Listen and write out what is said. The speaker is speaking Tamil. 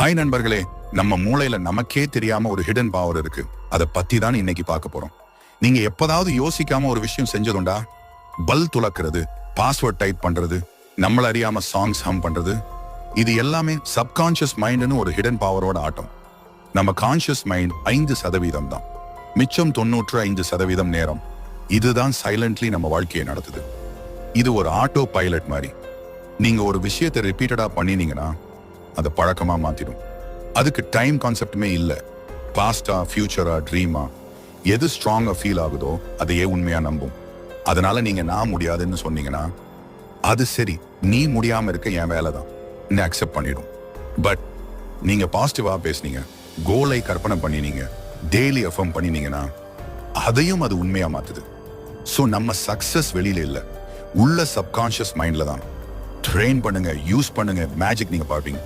ஹாய் நண்பர்களே, நம்ம மூளையில நமக்கே தெரியாம ஒரு ஹிடன் பவர் இருக்கு. அதை பத்தி தான் இன்னைக்கு பார்க்க போறோம். நீங்க எப்பதாவது யோசிக்காம ஒரு விஷயம் செஞ்சதுண்டா? பல் துலக்கிறது, பாஸ்வேர்ட் டைப் பண்றது, நம்மள அறியாம சாங்ஸ் ஹம் பண்றது, இது எல்லாமே சப்கான்ஷியஸ் மைண்ட்னு ஒரு ஹிடன் பவரோட ஆட்டம். நம்ம கான்ஷியஸ் மைண்ட் 5% தான். மிச்சம் 95% நேரம் இதுதான் சைலண்ட்லி நம்ம வாழ்க்கையை நடத்துது. இது ஒரு ஆட்டோ பைலட் மாதிரி. நீங்க ஒரு விஷயத்தை ரிப்பீட்டடா பண்ணினீங்கன்னா அதை பழக்கமா மாத்திடும். அதுக்கு டைம் கான்செப்டுமே இல்ல. பாஸ்டா, ஃபியூச்சரா, ட்ரீமா, எது ஸ்ட்ராங்கா ஃபீல் ஆகுதோ அதையே உண்மையா நம்பும். அதனால நீங்க நான் முடியாதுன்னு சொன்னீங்கன்னா அது சரி, நீ முடியாம இருக்க என் வேலை தான் அக்செப்ட் பண்ணிடும். பட் நீங்க பாசிட்டிவா பேசுனீங்க, கோலை கற்பனை பண்ணினீங்க, டெய்லி எஃபர்ம் பண்ணினீங்கன்னா அதையும் அது உண்மையா மாத்துது. ஸோ நம்ம சக்சஸ் வெளியில இல்ல, உள்ள சப்கான்ஷியஸ் மைண்ட்ல தான். ட்ரெயின் பண்ணுங்க, யூஸ் பண்ணுங்க, மேஜிக் நீங்க பார்ப்பீங்க.